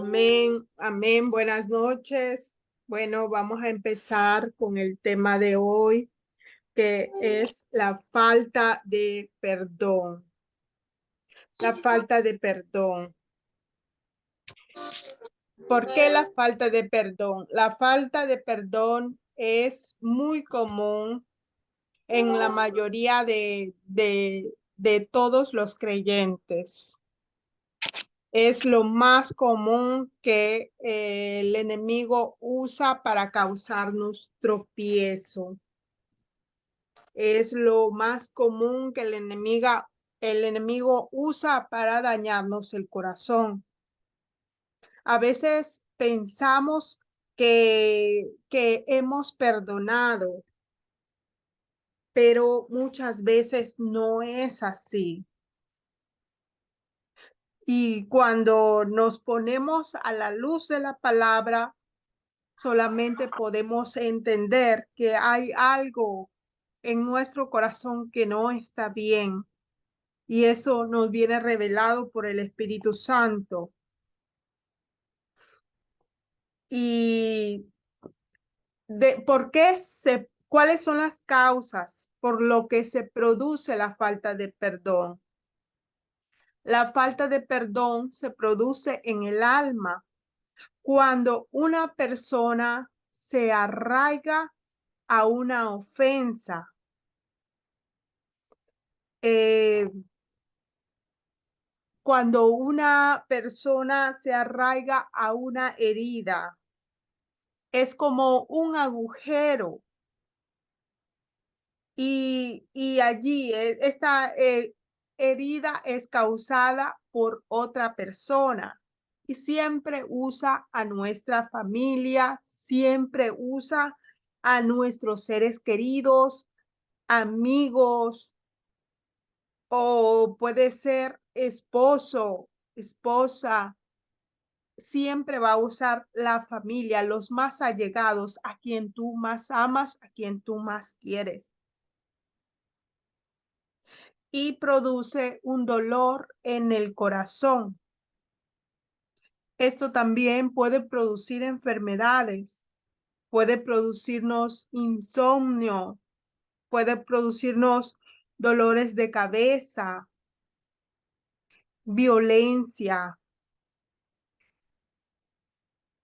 Amén, amén. Buenas noches. Bueno, vamos a empezar con el tema de hoy, que es la falta de perdón. La falta de perdón. ¿Por qué la falta de perdón? La falta de perdón es muy común en la mayoría de todos los creyentes. Es lo más común que el enemigo usa para causarnos tropiezo. Es lo más común que el enemigo usa para dañarnos el corazón. A veces pensamos que hemos perdonado, pero muchas veces no es así. Y cuando nos ponemos a la luz de la palabra, solamente podemos entender que hay algo en nuestro corazón que no está bien. Y eso nos viene revelado por el Espíritu Santo. Y ¿cuáles son las causas por lo que se produce la falta de perdón? La falta de perdón se produce en el alma cuando una persona se arraiga a una ofensa. Cuando una persona se arraiga a una herida, es como un agujero y allí esta herida es causada por otra persona y siempre usa a nuestra familia, siempre usa a nuestros seres queridos, amigos, o puede ser esposo, esposa. Siempre va a usar la familia, los más allegados, a quien tú más amas, a quien tú más quieres. Y produce un dolor en el corazón. Esto también puede producir enfermedades, puede producirnos insomnio, puede producirnos dolores de cabeza, violencia,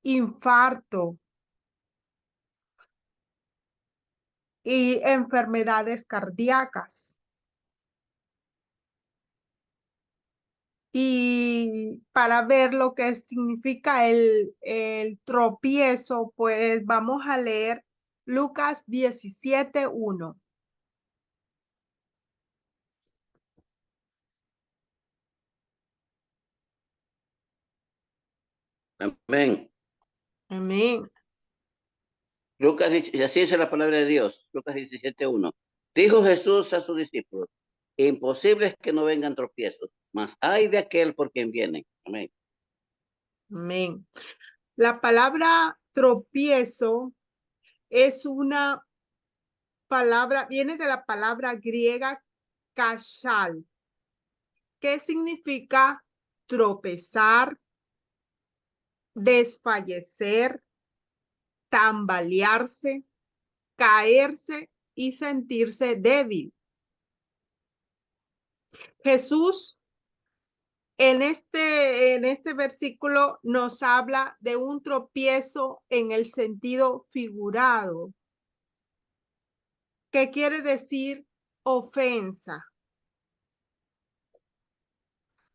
infarto y enfermedades cardíacas. Y para ver lo que significa el tropiezo, pues vamos a leer Lucas 17:1. Amén. Amén. Lucas, así dice la palabra de Dios. Lucas 17:1. Dijo Jesús a sus discípulos: imposible es que no vengan tropiezos, mas hay de aquel por quien vienen. Amén. Amén. La palabra tropiezo es una palabra, viene de la palabra griega kashal, que significa tropezar, desfallecer, tambalearse, caerse y sentirse débil. Jesús en este versículo nos habla de un tropiezo en el sentido figurado, que quiere decir ofensa.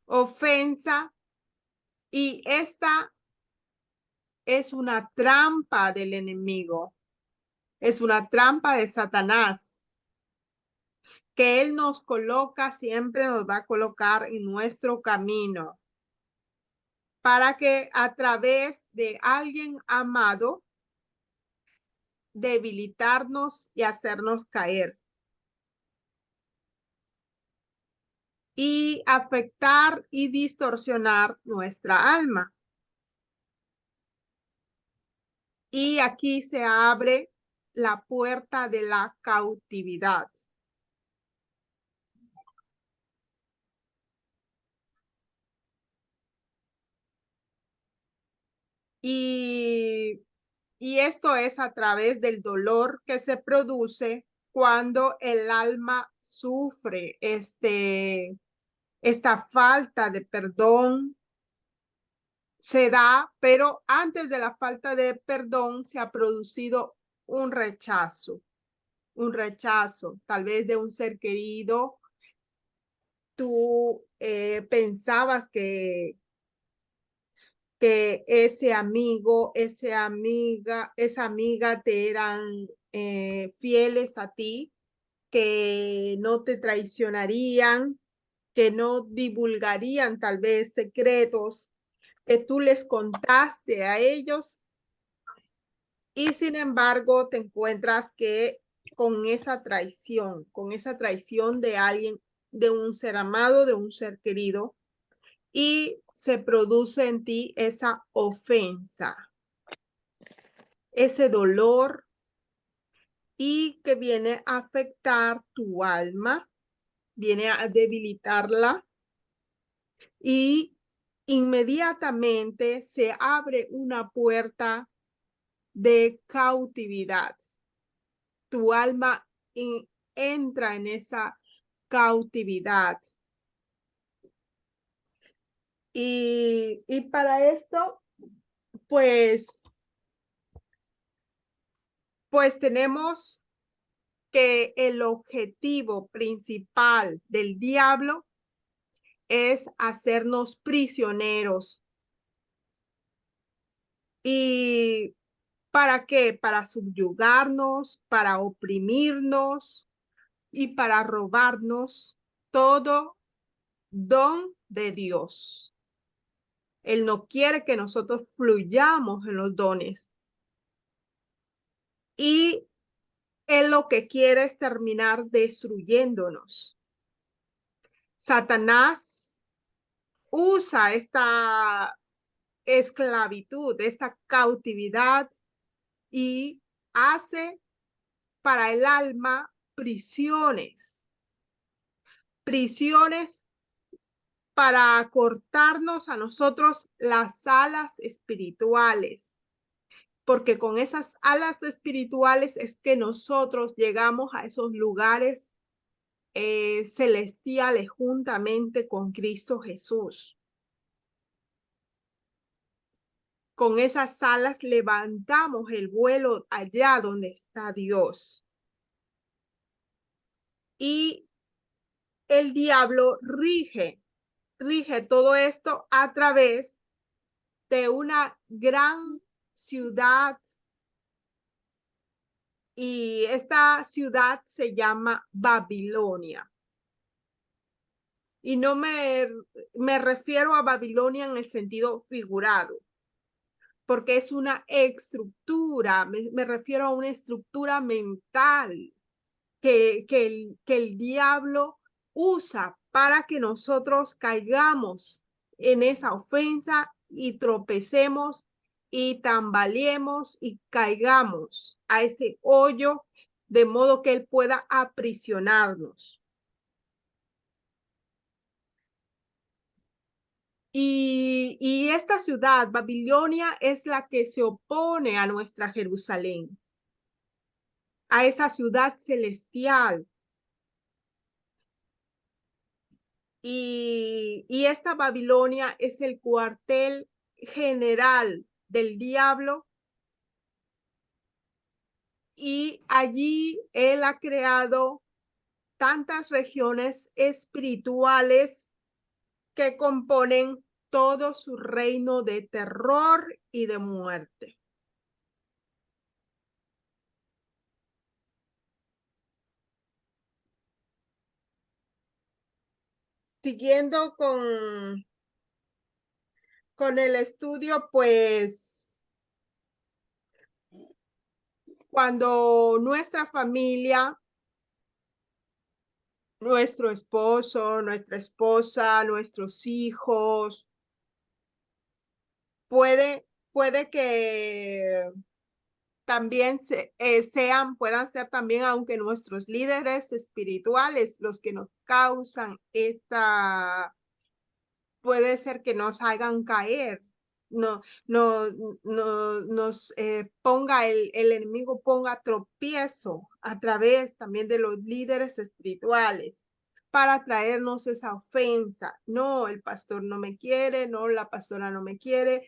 Ofensa, y esta es una trampa del enemigo, es una trampa de Satanás, que él nos coloca, siempre nos va a colocar en nuestro camino, para que a través de alguien amado, debilitarnos y hacernos caer. Y afectar y distorsionar nuestra alma. Y aquí se abre la puerta de la cautividad. Y, y esto es a través del dolor que se produce cuando el alma sufre esta falta de perdón. Se da, pero antes de la falta de perdón se ha producido un rechazo, tal vez de un ser querido. Tú pensabas que ese amigo, esa amiga te eran fieles a ti, que no te traicionarían, que no divulgarían tal vez secretos que tú les contaste a ellos, y sin embargo te encuentras que con esa traición de alguien, de un ser amado, de un ser querido, y se produce en ti esa ofensa, ese dolor, y que viene a afectar tu alma, viene a debilitarla, y inmediatamente se abre una puerta de cautividad. Tu alma entra en esa cautividad. Y para esto, pues, pues tenemos que el objetivo principal del diablo es hacernos prisioneros. ¿Y para qué? Para subyugarnos, para oprimirnos y para robarnos todo don de Dios. Él no quiere que nosotros fluyamos en los dones. Y Él lo que quiere es terminar destruyéndonos. Satanás usa esta esclavitud, esta cautividad, y hace para el alma prisiones, prisiones para cortarnos a nosotros las alas espirituales, porque con esas alas espirituales es que nosotros llegamos a esos lugares celestiales juntamente con Cristo Jesús. Con esas alas levantamos el vuelo allá donde está Dios. Y el diablo rige todo esto a través de una gran ciudad, y esta ciudad se llama Babilonia. Y no me refiero a Babilonia en el sentido figurado, porque es una estructura, me refiero a una estructura mental que el diablo usa para que nosotros caigamos en esa ofensa y tropecemos y tambaleemos y caigamos a ese hoyo, de modo que él pueda aprisionarnos. Y esta ciudad, Babilonia, es la que se opone a nuestra Jerusalén, a esa ciudad celestial. Y esta Babilonia es el cuartel general del diablo, y allí él ha creado tantas regiones espirituales que componen todo su reino de terror y de muerte. Siguiendo con el estudio, pues cuando nuestra familia, nuestro esposo, nuestra esposa, nuestros hijos, puede que también puedan ser también, aunque nuestros líderes espirituales, los que nos causan puede ser que nos hagan caer nos ponga el enemigo, ponga tropiezo a través también de los líderes espirituales para traernos esa ofensa. No, el pastor no me quiere, no, la pastora no me quiere,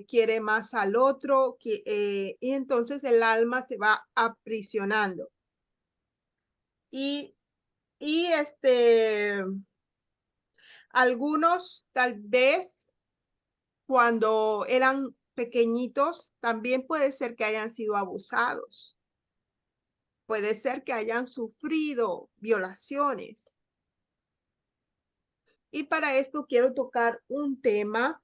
quiere más al otro, y entonces el alma se va aprisionando. Y, y algunos tal vez cuando eran pequeñitos, también puede ser que hayan sido abusados. Puede ser que hayan sufrido violaciones. Y para esto quiero tocar un tema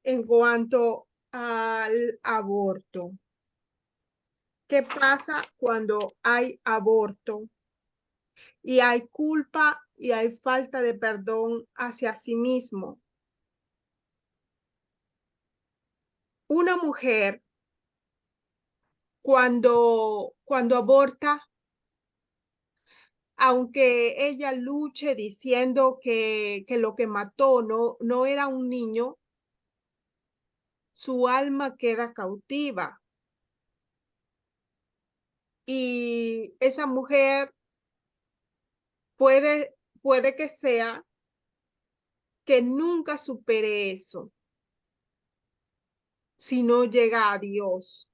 en cuanto al aborto. ¿Qué pasa cuando hay aborto y hay culpa y hay falta de perdón hacia sí mismo? Una mujer cuando aborta, aunque ella luche diciendo que lo que mató no era un niño, su alma queda cautiva. Y esa mujer puede que sea que nunca supere eso si no llega a Dios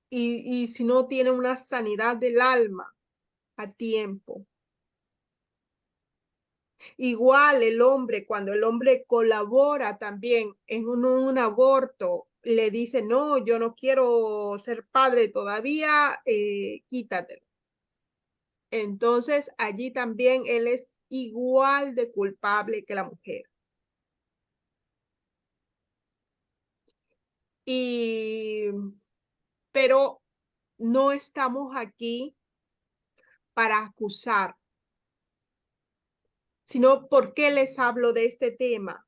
y si no tiene una sanidad del alma a tiempo. Igual el hombre, cuando el hombre colabora también en un aborto, le dice, no, yo no quiero ser padre todavía, quítatelo. Entonces allí también él es igual de culpable que la mujer. Y, pero no estamos aquí para acusar, sino porque les hablo de este tema,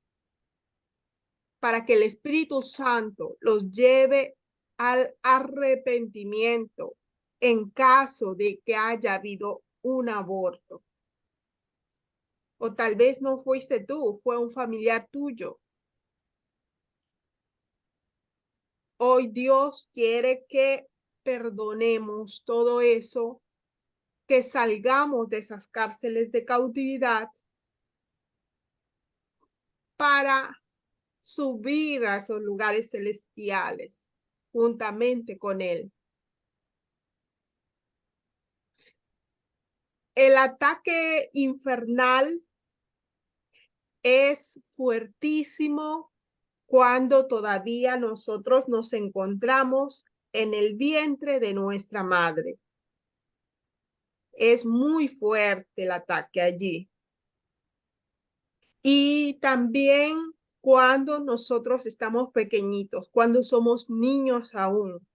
para que el Espíritu Santo los lleve al arrepentimiento en caso de que haya habido un aborto. O tal vez no fuiste tú, fue un familiar tuyo. Hoy Dios quiere que perdonemos todo eso, que salgamos de esas cárceles de cautividad para subir a esos lugares celestiales juntamente con Él. El ataque infernal es fuertísimo cuando todavía nosotros nos encontramos en el vientre de nuestra madre. Es muy fuerte el ataque allí. Y también cuando nosotros estamos pequeñitos, cuando somos niños aún.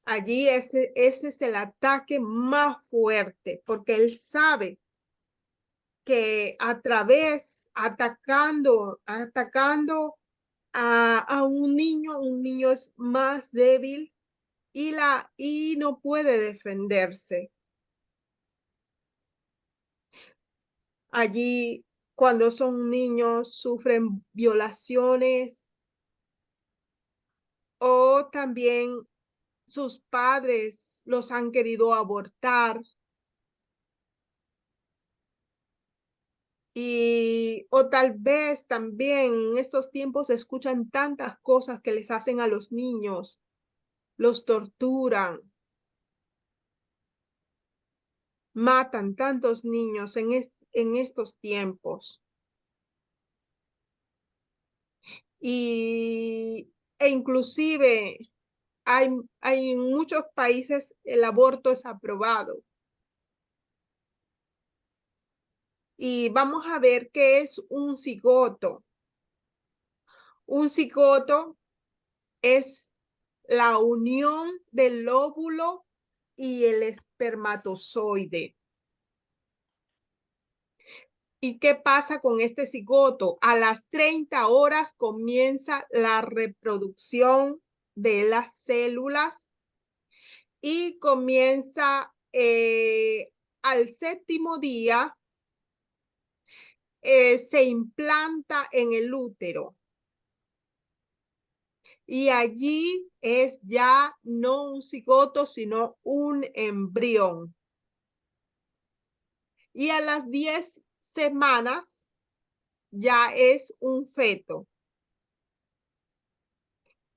Allí ese es el ataque más fuerte, porque él sabe que a través, atacando a un niño es más débil y no puede defenderse. Allí, cuando son niños, sufren violaciones o también sus padres los han querido abortar y o tal vez también en estos tiempos se escuchan tantas cosas que les hacen a los niños, los torturan, matan tantos niños en estos tiempos. E inclusive hay en muchos países el aborto es aprobado. Y vamos a ver qué es un cigoto. Un cigoto es la unión del óvulo y el espermatozoide. ¿Y qué pasa con este cigoto? A las 30 horas comienza la reproducción de las células y comienza al séptimo día se implanta en el útero. Y allí es ya no un cigoto, sino un embrión. Y a las 10 semanas ya es un feto.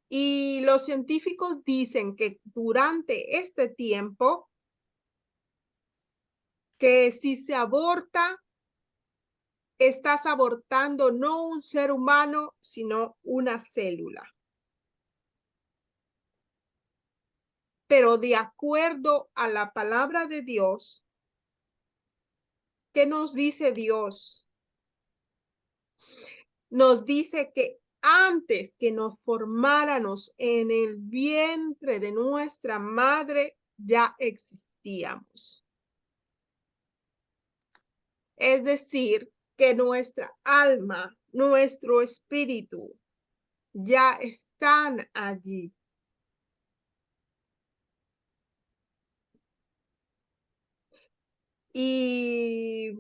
Y los científicos dicen que durante este tiempo, que si se aborta, estás abortando no un ser humano, sino una célula. Pero de acuerdo a la palabra de Dios, ¿qué nos dice Dios? Nos dice que antes que nos formáramos en el vientre de nuestra madre, ya existíamos. Es decir, que nuestra alma, nuestro espíritu, ya están allí. Y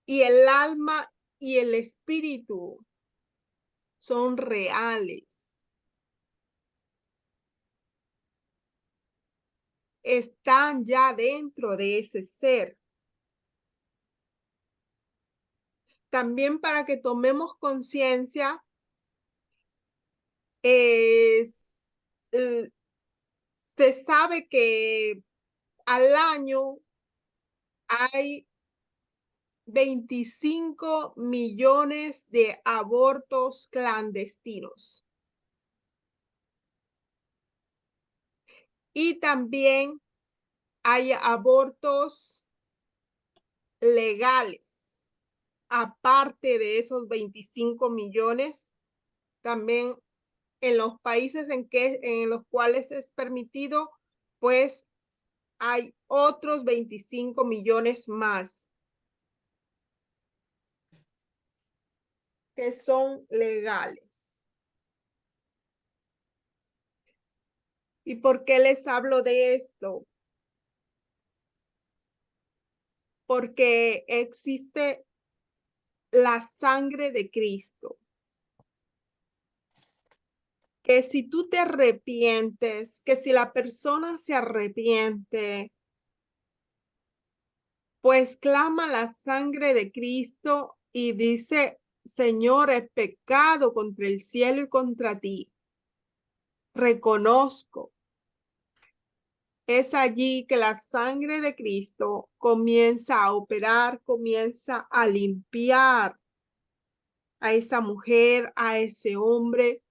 el alma y el espíritu son reales. Están ya dentro de ese ser. También para que tomemos conciencia, se sabe que al año hay 25 millones de abortos clandestinos. Y también hay abortos legales. Aparte de esos 25 millones, también en los países en los cuales es permitido, pues hay otros 25 millones más que son legales. ¿Y por qué les hablo de esto? Porque existe la sangre de Cristo. Que si tú te arrepientes, que si la persona se arrepiente, pues clama la sangre de Cristo y dice, Señor, he pecado contra el cielo y contra ti. Reconozco. Es allí que la sangre de Cristo comienza a operar, comienza a limpiar a esa mujer, a ese hombre,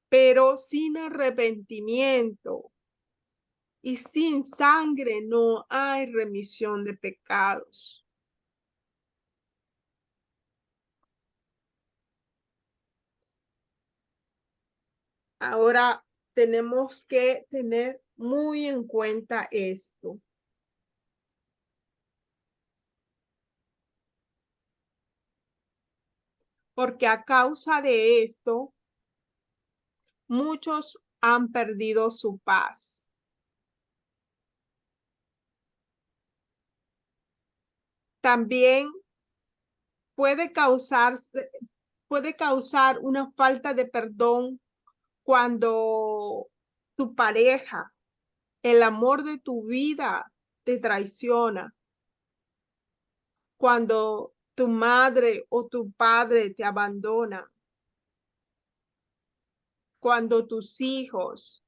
pero sin arrepentimiento y sin sangre no hay remisión de pecados. Ahora tenemos que tener muy en cuenta esto. Porque a causa de esto, muchos han perdido su paz. También puede causar una falta de perdón cuando tu pareja, el amor de tu vida, te traiciona. Cuando tu madre o tu padre te abandona. Cuando tus hijos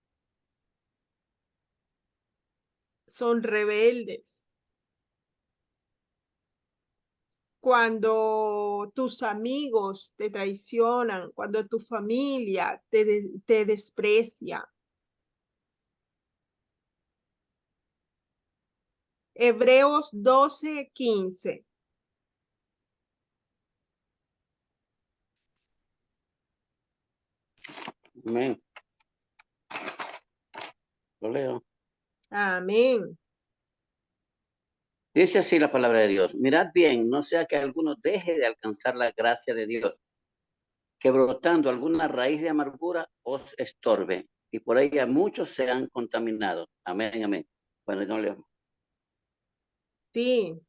son rebeldes. Cuando tus amigos te traicionan, cuando tu familia te desprecia. Hebreos 12:15. Amén. Lo leo. Amén. Dice así la palabra de Dios. Mirad bien, no sea que alguno deje de alcanzar la gracia de Dios, que brotando alguna raíz de amargura os estorbe, y por ella muchos sean contaminados. Amén, amén. Bueno, no leo. Sí.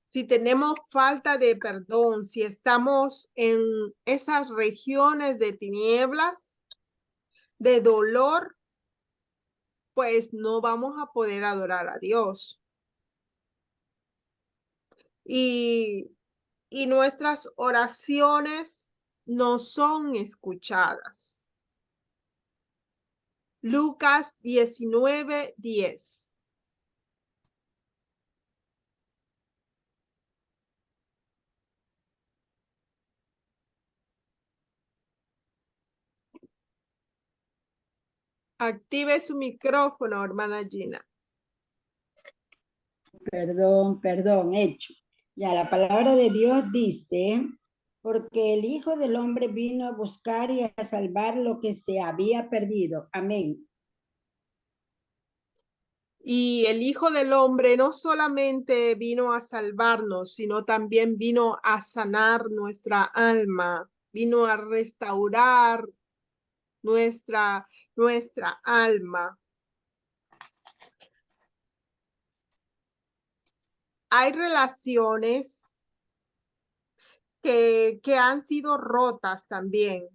Si tenemos falta de perdón, si estamos en esas regiones de tinieblas, de dolor, pues no vamos a poder adorar a Dios. Y nuestras oraciones no son escuchadas. Lucas 19:10. Active su micrófono, hermana Gina. Perdón, hecho. Ya, la palabra de Dios dice, porque el Hijo del Hombre vino a buscar y a salvar lo que se había perdido. Amén. Y el Hijo del Hombre no solamente vino a salvarnos, sino también vino a sanar nuestra alma, vino a restaurar nuestra alma. Hay relaciones que han sido rotas también,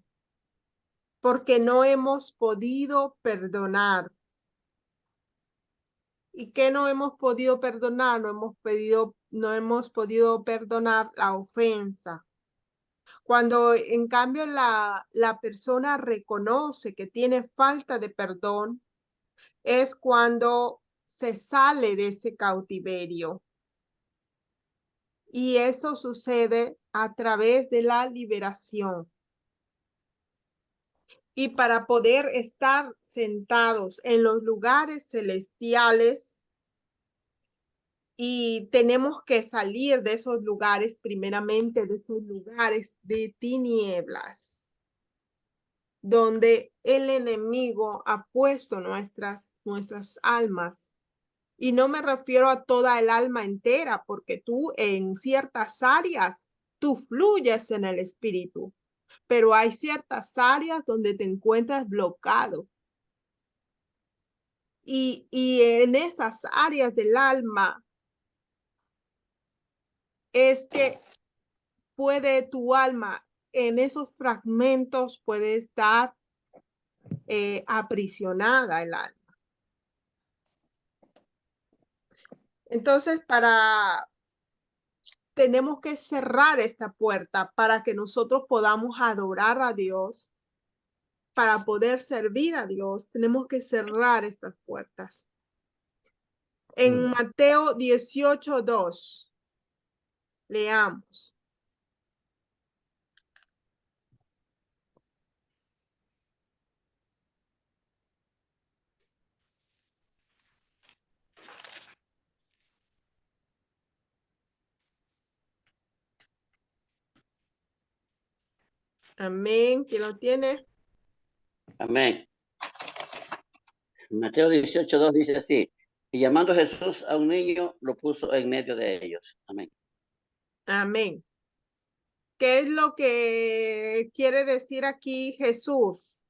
porque no hemos podido perdonar. ¿Y qué no hemos podido perdonar? No hemos podido perdonar la ofensa. Cuando en cambio la persona reconoce que tiene falta de perdón, es cuando se sale de ese cautiverio. Y eso sucede a través de la liberación. Y para poder estar sentados en los lugares celestiales, y tenemos que salir de esos lugares, primeramente de esos lugares de tinieblas, donde el enemigo ha puesto nuestras almas. Y no me refiero a toda el alma entera, porque tú en ciertas áreas, tú fluyes en el espíritu, pero hay ciertas áreas donde te encuentras bloqueado. Y en esas áreas del alma es que puede tu alma, en esos fragmentos puede estar aprisionada el alma. Entonces, tenemos que cerrar esta puerta para que nosotros podamos adorar a Dios, para poder servir a Dios, tenemos que cerrar estas puertas. En Mateo 18:2, leamos. Amén. ¿Quién lo tiene? Amén. Mateo 18:2 dice así, y llamando a Jesús a un niño, lo puso en medio de ellos. Amén. Amén. ¿Qué es lo que quiere decir aquí Jesús?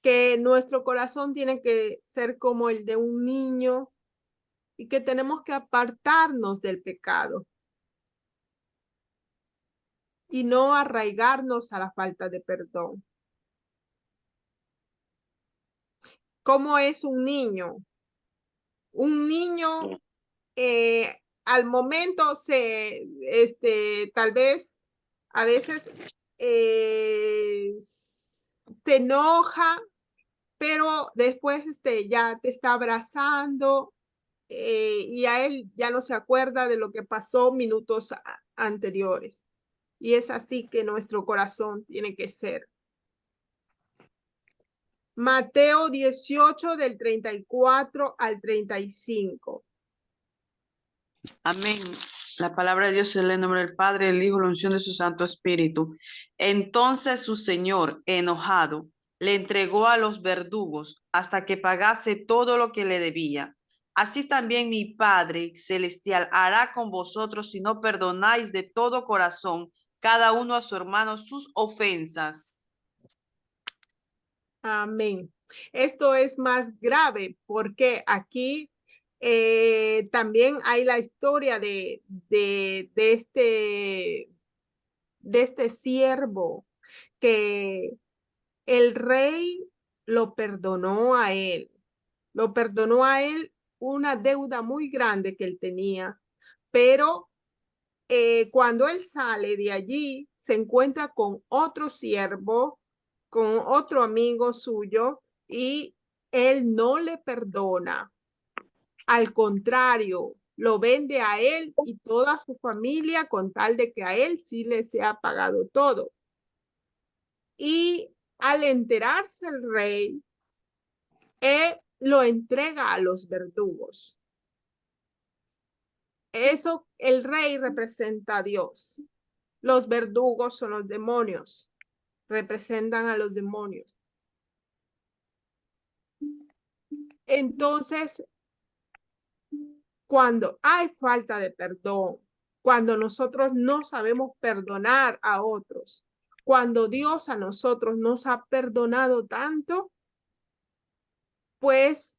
Que nuestro corazón tiene que ser como el de un niño y que tenemos que apartarnos del pecado y no arraigarnos a la falta de perdón. ¿Cómo es un niño? Un niño al momento tal vez, a veces se enoja, pero después ya te está abrazando y a él ya no se acuerda de lo que pasó minutos anteriores. Y es así que nuestro corazón tiene que ser. Mateo 18 del 34 al 35. Amén. La palabra de Dios es el nombre del Padre, del Hijo, la unción de su Santo Espíritu. Entonces su Señor, enojado, le entregó a los verdugos hasta que pagase todo lo que le debía. Así también mi Padre Celestial hará con vosotros si no perdonáis de todo corazón cada uno a su hermano sus ofensas. Amén. Esto es más grave porque aquí también hay la historia de este siervo que el rey lo perdonó a él. Lo perdonó a él una deuda muy grande que él tenía, pero cuando él sale de allí, se encuentra con otro siervo, con otro amigo suyo, y él no le perdona. Al contrario, lo vende a él y toda su familia con tal de que a él sí le sea pagado todo. Y al enterarse el rey, él lo entrega a los verdugos. Eso, el rey representa a Dios. Los verdugos son los demonios, representan a los demonios. Entonces, cuando hay falta de perdón, cuando nosotros no sabemos perdonar a otros, cuando Dios a nosotros nos ha perdonado tanto, pues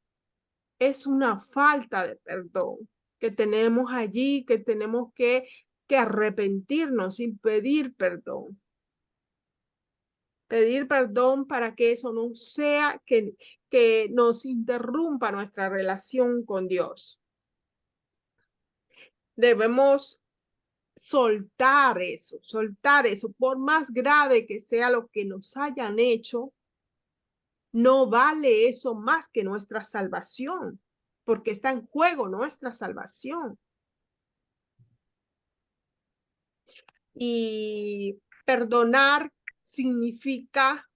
es una falta de perdón que tenemos allí, que tenemos que arrepentirnos y pedir perdón. Pedir perdón para que eso no sea que nos interrumpa nuestra relación con Dios. Debemos soltar eso, por más grave que sea lo que nos hayan hecho, no vale eso más que nuestra salvación, porque está en juego nuestra salvación. Y perdonar significa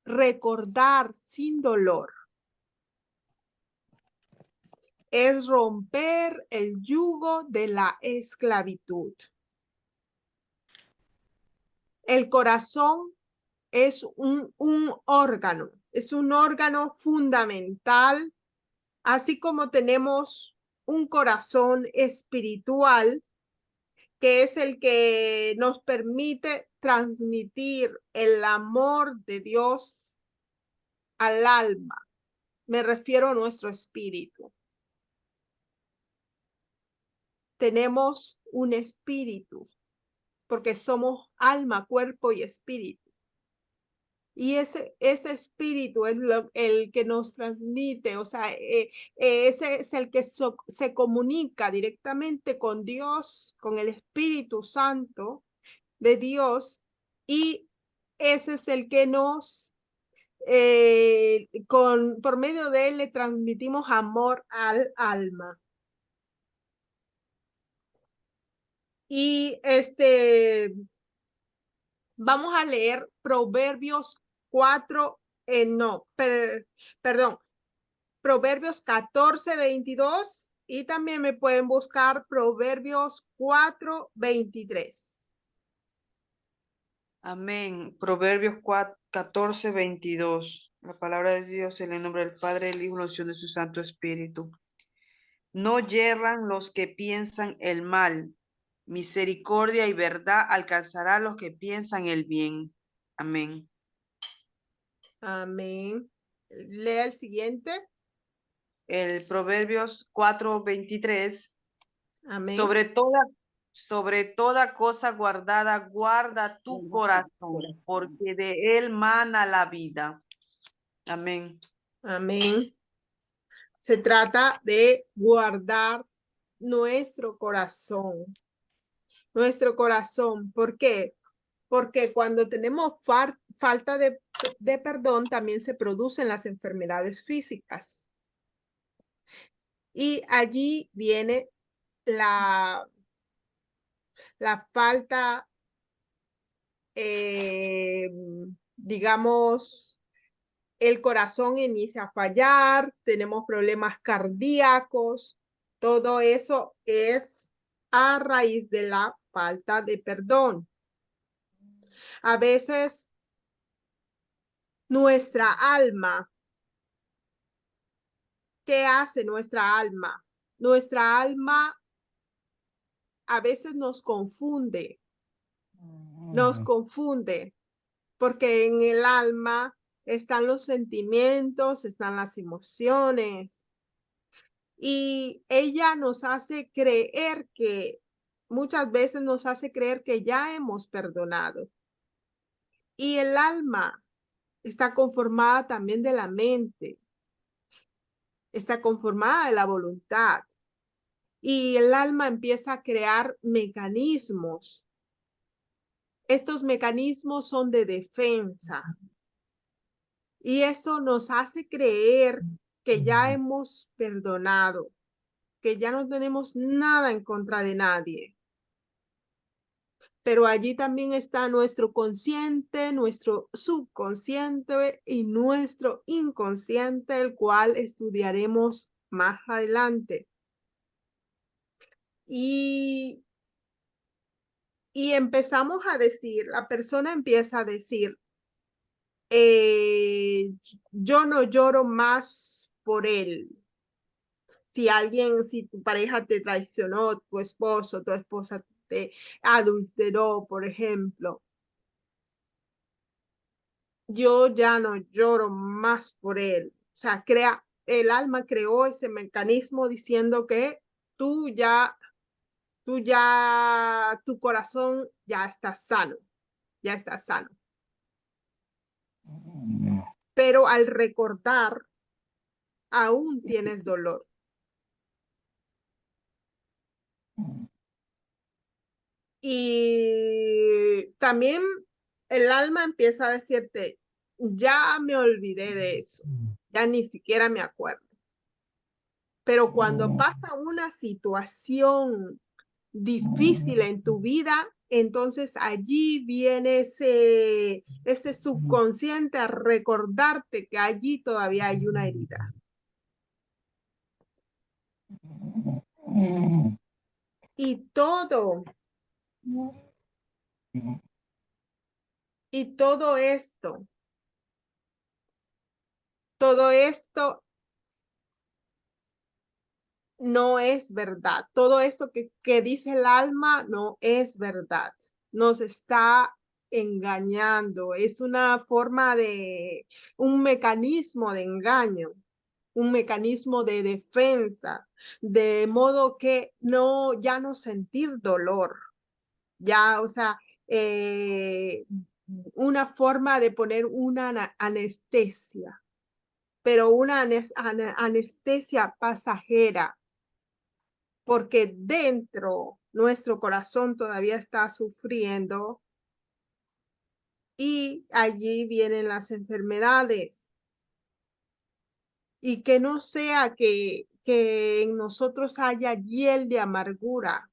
recordar sin dolor. Es romper el yugo de la esclavitud. El corazón es un órgano fundamental, así como tenemos un corazón espiritual, que es el que nos permite transmitir el amor de Dios al alma. Me refiero a nuestro espíritu. Tenemos un espíritu, porque somos alma, cuerpo y espíritu. Y ese espíritu es el que nos transmite, o sea, ese es el que se comunica directamente con Dios, con el Espíritu Santo de Dios, y ese es el que nos, por medio de él le transmitimos amor al alma. Y vamos a leer Proverbios 4, perdón, Proverbios 14, 22, y también me pueden buscar Proverbios 4, 23. Amén. Proverbios 14, 22. La palabra de Dios en el nombre del Padre, del Hijo y la unción de su Santo Espíritu. No yerran los que piensan el mal. Misericordia y verdad alcanzará a los que piensan el bien. Amén. Amén. Lea el siguiente. El Proverbios 4, 23. Amén. Sobre toda cosa guardada, guarda tu corazón, porque de él mana la vida. Amén. Amén. Se trata de guardar nuestro corazón. Nuestro corazón. ¿Por qué? Porque cuando tenemos falta de perdón, también se producen las enfermedades físicas. Y allí viene la falta, digamos, el corazón inicia a fallar, tenemos problemas cardíacos, todo eso es a raíz de la falta de perdón. A veces nuestra alma, ¿qué hace nuestra alma? Nuestra alma a veces nos confunde, porque en el alma están los sentimientos, están las emociones, Y ella nos hace creer que, muchas veces nos hace creer que ya hemos perdonado. Y el alma está conformada también de la mente, está conformada de la voluntad. Y el alma empieza a crear mecanismos. Estos mecanismos son de defensa. Y eso nos hace creer que ya hemos perdonado, que ya no tenemos nada en contra de nadie. Pero allí también está nuestro consciente, nuestro subconsciente y nuestro inconsciente, el cual estudiaremos más adelante. Y empezamos a decir, la persona empieza a decir, yo no lloro más por él. Si tu pareja te traicionó, tu esposa te adulteró, por ejemplo, yo ya no lloro más por él. O sea, el alma creó ese mecanismo diciendo que tú ya, tu corazón ya está sano, ya está sano. Pero al recordar, aún tienes dolor. Y también el alma empieza a decirte, ya me olvidé de eso, ya ni siquiera me acuerdo. Pero cuando pasa una situación difícil en tu vida, entonces allí viene ese subconsciente a recordarte que allí todavía hay una herida. Y todo esto no es verdad. Todo eso que dice el alma no es verdad. Nos está engañando. Es una forma un mecanismo de engaño, un mecanismo de defensa, de modo que ya no sentir dolor. Ya, o sea, una forma de poner una anestesia, pero una anestesia pasajera, porque dentro nuestro corazón todavía está sufriendo y allí vienen las enfermedades. Y que no sea que en nosotros haya hiel de amargura,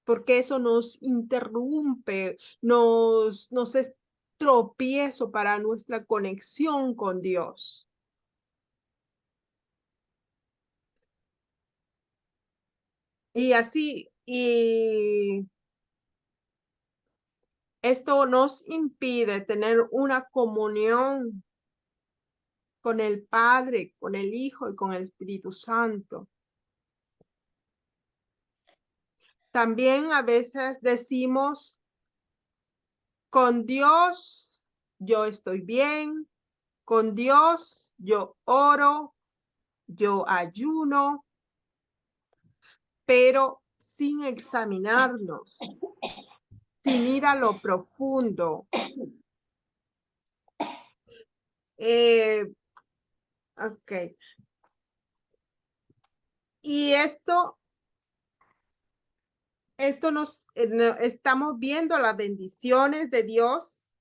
porque eso nos interrumpe, nos es tropiezo para nuestra conexión con Dios. Y así, y esto nos impide tener una comunión con el Padre, con el Hijo y con el Espíritu Santo. También a veces decimos, con Dios yo estoy bien, con Dios yo oro, yo ayuno, pero sin examinarnos, sin ir a lo profundo. Ok. Y esto estamos viendo las bendiciones de Dios.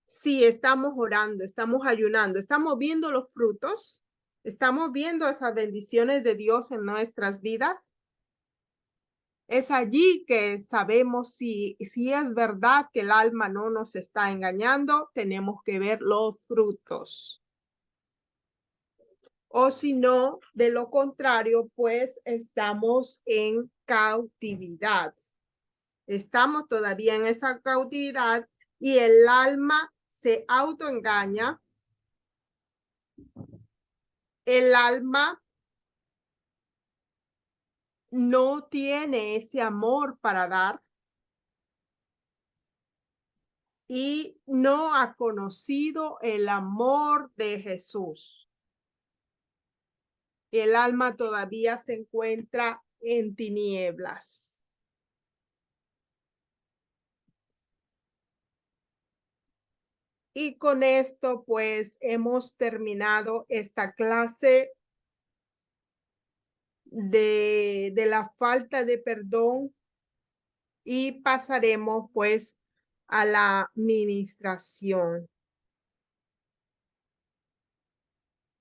Si estamos orando, estamos ayunando, estamos viendo los frutos, estamos viendo esas bendiciones de Dios en nuestras vidas. Es allí que sabemos si es verdad que el alma no nos está engañando, tenemos que ver los frutos. O si no, de lo contrario, pues estamos en cautividad. Estamos todavía en esa cautividad y el alma se autoengaña. El alma no tiene ese amor para dar y no ha conocido el amor de Jesús. El alma todavía se encuentra en tinieblas. Y con esto, pues, hemos terminado esta clase de la falta de perdón y pasaremos, pues, a la ministración.